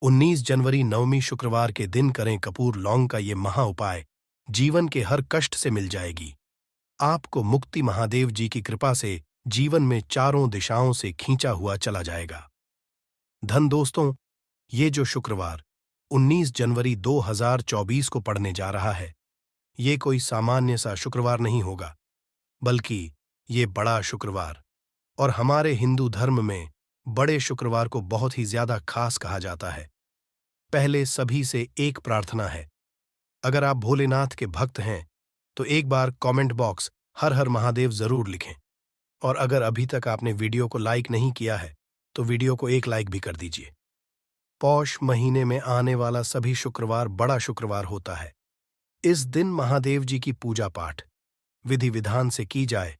19 जनवरी नवमी शुक्रवार के दिन करें कपूर लौंग का ये महा उपाय, जीवन के हर कष्ट से मिल जाएगी। आपको मुक्ति महादेव जी की कृपा से जीवन में चारों दिशाओं से खींचा हुआ चला जाएगा। धन दोस्तों, ये जो शुक्रवार 19 जनवरी 2024 को पड़ने जा रहा है, ये कोई सामान्य सा शुक्रवार नहीं होगा, बल्कि ये बड़ा शुक्रवार, और हमारे हिंदू धर्म में बड़े शुक्रवार को बहुत ही ज्यादा खास कहा जाता है। पहले सभी से एक प्रार्थना है, अगर आप भोलेनाथ के भक्त हैं तो एक बार कमेंट बॉक्स हर हर महादेव जरूर लिखें, और अगर अभी तक आपने वीडियो को लाइक नहीं किया है तो वीडियो को एक लाइक भी कर दीजिए। पौष महीने में आने वाला सभी शुक्रवार बड़ा शुक्रवार होता है। इस दिन महादेव जी की पूजा पाठ विधि विधान से की जाए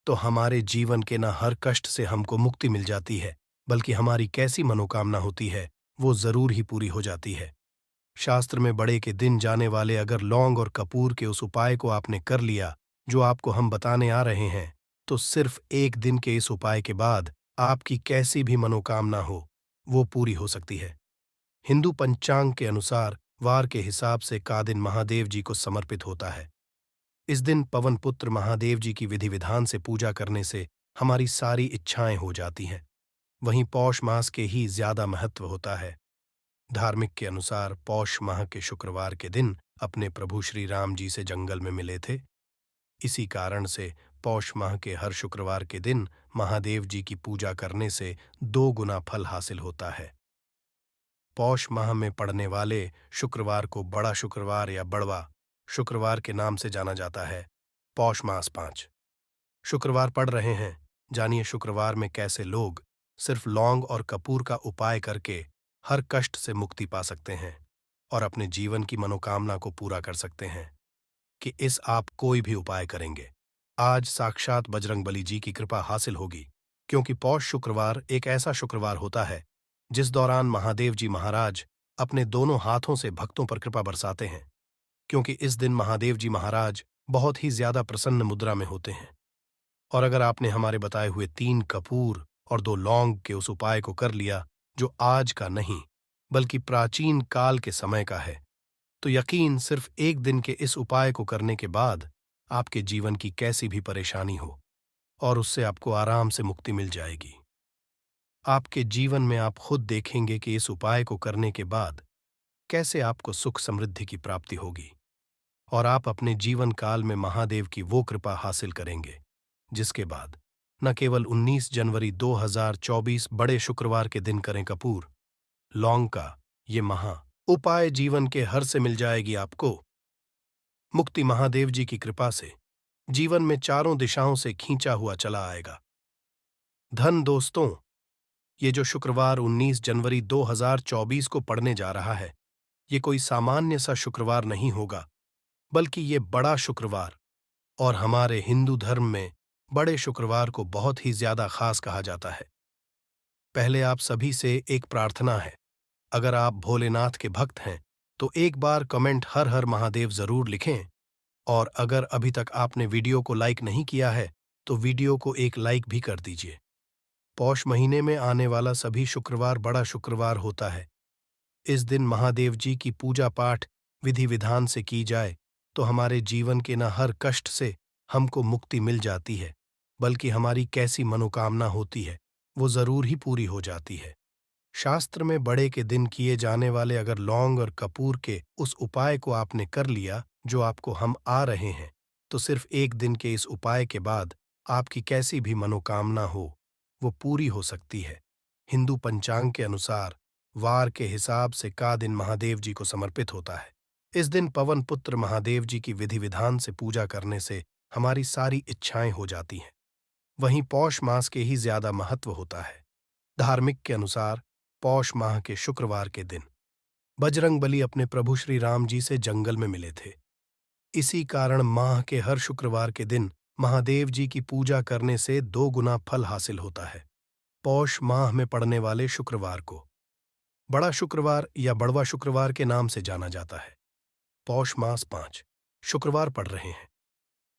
तो हमारे जीवन के न हर कष्ट से हमको मुक्ति मिल जाती है, बल्कि हमारी कैसी मनोकामना होती है वो जरूर ही पूरी हो जाती है। शास्त्र में बड़े के दिन जाने वाले अगर लौंग और कपूर के उस उपाय को आपने कर लिया जो आपको हम बताने आ रहे हैं, तो सिर्फ एक दिन के इस उपाय के बाद आपकी कैसी भी मनोकामना हो वो पूरी हो सकती है। हिंदू पंचांग के अनुसार वार के हिसाब से का दिन महादेव जी को समर्पित होता है। इस दिन पवन पुत्र महादेव जी की विधि विधान से पूजा करने से हमारी सारी इच्छाएं हो जाती हैं। वहीं पौष मास के ही ज्यादा महत्व होता है। धार्मिक के अनुसार पौष माह के शुक्रवार के दिन अपने प्रभु श्री राम जी से जंगल में मिले थे। इसी कारण से पौष माह के हर शुक्रवार के दिन महादेव जी की पूजा करने से 2 गुना फल हासिल होता है। पौष माह में पड़ने वाले शुक्रवार को बड़ा शुक्रवार या बड़वा शुक्रवार के नाम से जाना जाता है। पौष मास 5 शुक्रवार पड़ रहे हैं, जानिए शुक्रवार में कैसे लोग सिर्फ लौंग और कपूर का उपाय करके हर कष्ट से मुक्ति पा सकते हैं और अपने जीवन की मनोकामना को पूरा कर सकते हैं। कि इस आप कोई भी उपाय करेंगे, आज साक्षात बजरंगबली जी की कृपा हासिल होगी, क्योंकि पौष शुक्रवार एक ऐसा शुक्रवार होता है जिस दौरान महादेव जी महाराज अपने दोनों हाथों से भक्तों पर कृपा बरसाते हैं, क्योंकि इस दिन महादेव जी महाराज बहुत ही ज्यादा प्रसन्न मुद्रा में होते हैं। और अगर आपने हमारे बताए हुए 3 कपूर और 2 लौंग के उस उपाय को कर लिया जो आज का नहीं बल्कि प्राचीन काल के समय का है, तो यकीन सिर्फ एक दिन के इस उपाय को करने के बाद आपके जीवन की कैसी भी परेशानी हो और उससे आपको आराम से मुक्ति मिल जाएगी। आपके जीवन में आप खुद देखेंगे कि इस उपाय को करने के बाद कैसे आपको सुख समृद्धि की प्राप्ति होगी, और आप अपने जीवन काल में महादेव की वो कृपा हासिल करेंगे जिसके बाद न केवल 19 जनवरी 2024 बड़े शुक्रवार के दिन करें कपूर लौंग का ये महा उपाय जीवन के हर से मिल जाएगी आपको मुक्ति। महादेव जी की कृपा से जीवन में चारों दिशाओं से खींचा हुआ चला आएगा। धन दोस्तों, ये जो शुक्रवार 19 जनवरी 2024 को पड़ने जा रहा है, ये कोई सामान्य सा शुक्रवार नहीं होगा, बल्कि ये बड़ा शुक्रवार, और हमारे हिंदू धर्म में बड़े शुक्रवार को बहुत ही ज्यादा खास कहा जाता है। पहले आप सभी से एक प्रार्थना है, अगर आप भोलेनाथ के भक्त हैं तो एक बार कमेंट हर हर महादेव जरूर लिखें, और अगर अभी तक आपने वीडियो को लाइक नहीं किया है तो वीडियो को एक लाइक भी कर दीजिए। पौष महीने में आने वाला सभी शुक्रवार बड़ा शुक्रवार होता है। इस दिन महादेव जी की पूजा पाठ विधि विधान से की जाए तो हमारे जीवन के न हर कष्ट से हमको मुक्ति मिल जाती है, बल्कि हमारी कैसी मनोकामना होती है वो जरूर ही पूरी हो जाती है। शास्त्र में बड़े के दिन किए जाने वाले अगर लौंग और कपूर के उस उपाय को आपने कर लिया जो आपको हम आ रहे हैं, तो सिर्फ एक दिन के इस उपाय के बाद आपकी कैसी भी मनोकामना हो वो पूरी हो सकती है। हिंदू पंचांग के अनुसार वार के हिसाब से का दिन महादेव जी को समर्पित होता है। इस दिन पवन पुत्र महादेव जी की विधि विधान से पूजा करने से हमारी सारी इच्छाएं हो जाती हैं। वहीं पौष मास के ही ज्यादा महत्व होता है। धार्मिक के अनुसार पौष माह के शुक्रवार के दिन बजरंगबली अपने प्रभु श्री राम जी से जंगल में मिले थे। इसी कारण माह के हर शुक्रवार के दिन महादेव जी की पूजा करने से 2 गुना फल हासिल होता है। पौष माह में पड़ने वाले शुक्रवार को बड़ा शुक्रवार या बड़वा शुक्रवार के नाम से जाना जाता है। पौष मास 5 शुक्रवार पड़ रहे हैं,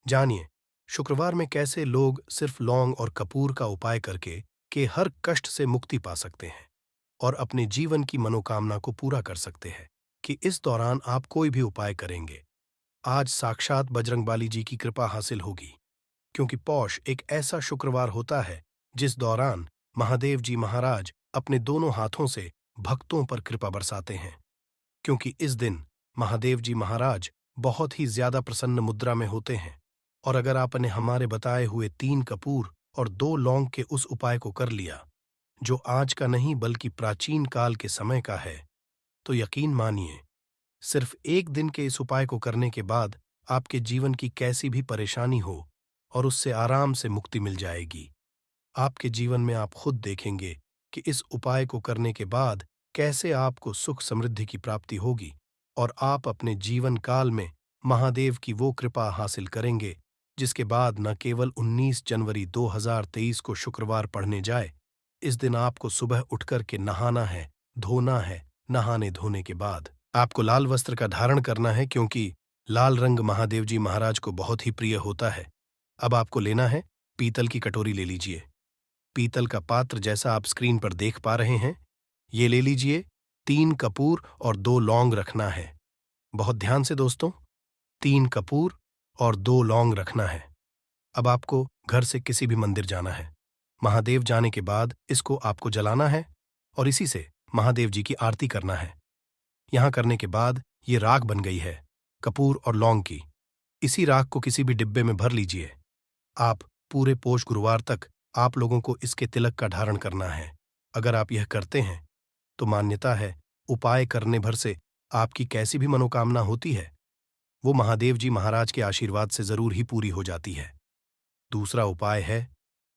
जानिए शुक्रवार में कैसे लोग सिर्फ लौंग और कपूर का उपाय करके हर कष्ट से मुक्ति पा सकते हैं। और अपने जीवन की मनोकामना को पूरा कर सकते हैं कि इस दौरान आप कोई भी उपाय करेंगे, आज साक्षात बजरंगबली जी की कृपा हासिल होगी। क्योंकि पौष एक ऐसा शुक्रवार होता है जिस दौरान महादेव जी महाराज अपने दोनों हाथों से भक्तों पर कृपा बरसाते हैं। क्योंकि इस दिन महादेव जी महाराज बहुत ही ज्यादा प्रसन्न मुद्रा में होते हैं, और अगर आपने हमारे बताए हुए 3 कपूर और 2 लौंग के उस उपाय को कर लिया, जो आज का नहीं बल्कि प्राचीन काल के समय का है, तो यकीन मानिए, सिर्फ एक दिन के इस उपाय को करने के बाद आपके जीवन की कैसी भी परेशानी हो और उससे आराम से मुक्ति मिल जाएगी। आपके जीवन में आप खुद देखेंगे कि इस उपाय को करने के बाद कैसे आपको सुख समृद्धि की प्राप्ति होगी, और आप अपने जीवन काल में महादेव की वो कृपा हासिल करेंगे जिसके बाद न केवल 19 जनवरी 2023 को शुक्रवार पढ़ने जाए, इस दिन आपको सुबह उठकर के नहाना है, धोना है। नहाने धोने के बाद आपको लाल वस्त्र का धारण करना है, क्योंकि लाल रंग महादेव जी महाराज को बहुत ही प्रिय होता है। अब आपको लेना है, पीतल की कटोरी ले लीजिए। पीतल का पात्र जैसा आप स्क्रीन पर देख पा रहे हैं, ये ले लीजिए। 3 कपूर और 2 लौंग रखना है। बहुत ध्यान से दोस्तों, 3 कपूर और 2 लौंग रखना है। अब आपको घर से किसी भी मंदिर जाना है। महादेव जाने के बाद इसको आपको जलाना है और इसी से महादेव जी की आरती करना है। यहां करने के बाद ये राख बन गई है कपूर और लौंग की। इसी राख को किसी भी डिब्बे में भर लीजिए। आप पूरे पोष गुरुवार तक आप लोगों को इसके तिलक का धारण करना है। अगर आप यह करते हैं तो मान्यता है, उपाय करने भर से आपकी कैसी भी मनोकामना होती है, वो महादेव जी महाराज के आशीर्वाद से जरूर ही पूरी हो जाती है। दूसरा उपाय है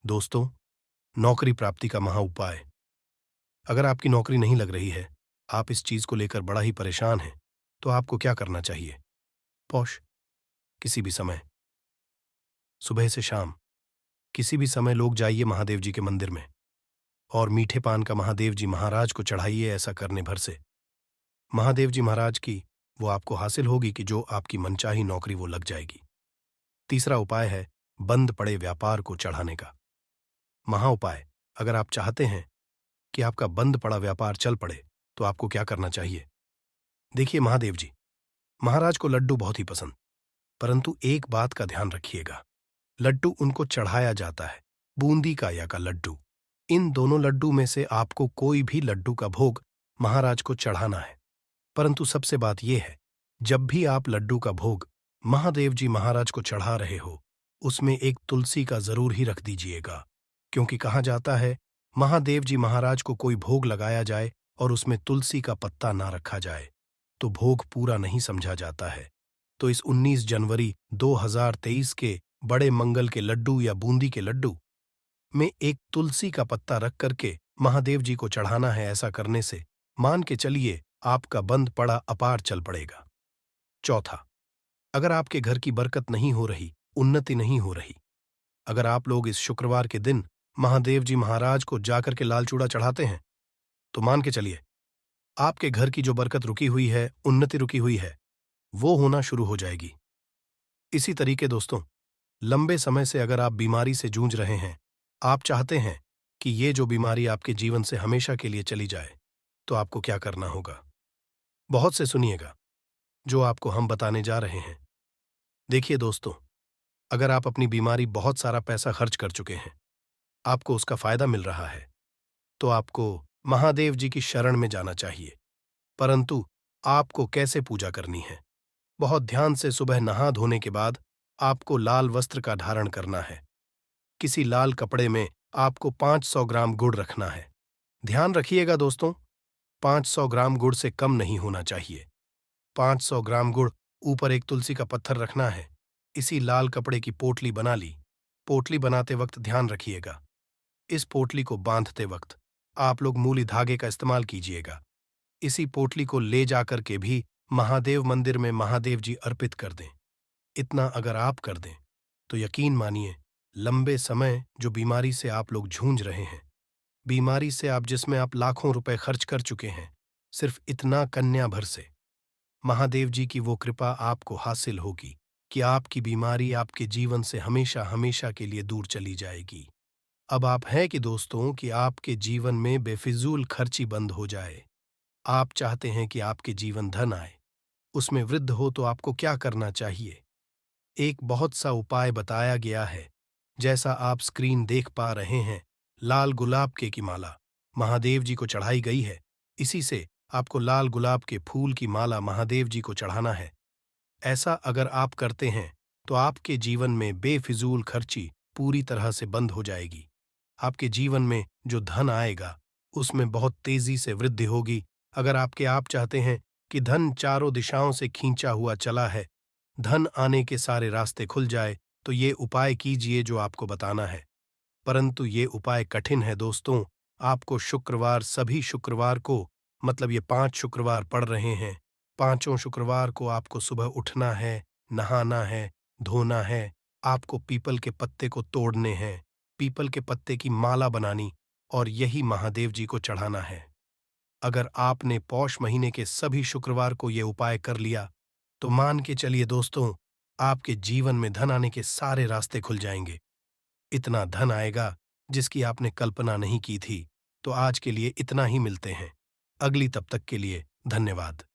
दोस्तों, नौकरी प्राप्ति का महा उपाय। अगर आपकी नौकरी नहीं लग रही है, आप इस चीज को लेकर बड़ा ही परेशान हैं, तो आपको क्या करना चाहिए? पौष किसी भी समय, सुबह से शाम, किसी भी समय लोग जाइए महादेव जी के मंदिर में और मीठे पान का महादेव जी महाराज को चढ़ाइए। ऐसा करने भर से महादेव जी महाराज की वो आपको हासिल होगी कि जो आपकी मनचाही नौकरी वो लग जाएगी। तीसरा उपाय है बंद पड़े व्यापार को चढ़ाने का महा उपाय। अगर आप चाहते हैं कि आपका बंद पड़ा व्यापार चल पड़े, तो आपको क्या करना चाहिए? देखिए, महादेव जी महाराज को लड्डू बहुत ही पसंद, परंतु एक बात का ध्यान रखिएगा, लड्डू उनको चढ़ाया जाता है बूंदी का या का लड्डू। इन दोनों लड्डू में से आपको कोई भी लड्डू का भोग महाराज को चढ़ाना है। परंतु सबसे बात यह है, जब भी आप लड्डू का भोग महादेव जी महाराज को चढ़ा रहे हो, उसमें एक तुलसी का जरूर ही रख दीजिएगा। क्योंकि कहा जाता है, महादेव जी महाराज को कोई भोग लगाया जाए और उसमें तुलसी का पत्ता ना रखा जाए तो भोग पूरा नहीं समझा जाता है। तो इस 19 जनवरी 2023 के बड़े मंगल के लड्डू या बूंदी के लड्डू में एक तुलसी का पत्ता रख करके महादेव जी को चढ़ाना है। ऐसा करने से मान के चलिए आपका बंद पड़ा अपार चल पड़ेगा। चौथा, अगर आपके घर की बरकत नहीं हो रही, उन्नति नहीं हो रही, अगर आप लोग इस शुक्रवार के दिन महादेव जी महाराज को जाकर के लाल चूड़ा चढ़ाते हैं, तो मान के चलिए आपके घर की जो बरकत रुकी हुई है, उन्नति रुकी हुई है, वो होना शुरू हो जाएगी। इसी तरीके दोस्तों, लंबे समय से अगर आप बीमारी से जूझ रहे हैं, आप चाहते हैं कि ये जो बीमारी आपके जीवन से हमेशा के लिए चली जाए, तो आपको क्या करना होगा? बहुत से सुनिएगा जो आपको हम बताने जा रहे हैं। देखिए दोस्तों, अगर आप अपनी बीमारी बहुत सारा पैसा खर्च कर चुके हैं, आपको उसका फायदा मिल रहा है, तो आपको महादेव जी की शरण में जाना चाहिए। परंतु आपको कैसे पूजा करनी है? बहुत ध्यान से सुबह नहा धोने के बाद आपको लाल वस्त्र का धारण करना है। किसी लाल कपड़े में आपको 500 ग्राम गुड़ रखना है। ध्यान रखिएगा दोस्तों, 500 ग्राम गुड़ से कम नहीं होना चाहिए। 500 ग्राम गुड़, ऊपर एक तुलसी का पत्थर रखना है। इसी लाल कपड़े की पोटली बना ली। पोटली बनाते वक्त ध्यान रखिएगा, इस पोटली को बांधते वक्त आप लोग मूली धागे का इस्तेमाल कीजिएगा। इसी पोटली को ले जाकर के भी महादेव मंदिर में महादेव जी अर्पित कर दें। इतना अगर आप कर दें तो यकीन मानिए, लंबे समय जो बीमारी से आप लोग जूझ रहे हैं, बीमारी से आप जिसमें आप लाखों रुपए खर्च कर चुके हैं, सिर्फ इतना कन्या भर से महादेव जी की वो कृपा आपको हासिल होगी कि आपकी बीमारी आपके जीवन से हमेशा हमेशा के लिए दूर चली जाएगी। अब आप है कि दोस्तों कि आपके जीवन में बेफिजूल खर्ची बंद हो जाए। आप चाहते हैं कि आपके जीवन धन आए, उसमें वृद्धि हो तो आपको क्या करना चाहिए? एक बहुत सा उपाय बताया गया है। जैसा आप स्क्रीन देख पा रहे हैं, लाल गुलाब के की माला महादेव जी को चढ़ाई गई है। इसी से आपको लाल गुलाब के फूल की माला महादेव जी को चढ़ाना है। ऐसा अगर आप करते हैं, तो आपके जीवन में बेफिजूल खर्ची पूरी तरह से बंद हो जाएगी। आपके जीवन में जो धन आएगा, उसमें बहुत तेजी से वृद्धि होगी। अगर आप चाहते हैं कि धन चारों दिशाओं से खींचा हुआ चला है, धन आने के सारे रास्ते खुल जाए, तो ये उपाय कीजिए जो आपको बताना है। परंतु ये उपाय कठिन है दोस्तों। आपको शुक्रवार, सभी शुक्रवार को, मतलब ये 5 शुक्रवार पड़ रहे हैं, पांचों शुक्रवार को आपको सुबह उठना है, नहाना है, धोना है। आपको पीपल के पत्ते को तोड़ने हैं, पीपल के पत्ते की माला बनानी और यही महादेव जी को चढ़ाना है। अगर आपने पौष महीने के सभी शुक्रवार को ये उपाय कर लिया, तो मान के चलिए दोस्तों, आपके जीवन में धन आने के सारे रास्ते खुल जाएंगे। इतना धन आएगा जिसकी आपने कल्पना नहीं की थी। तो आज के लिए इतना ही, मिलते हैं अगली, तब तक के लिए धन्यवाद।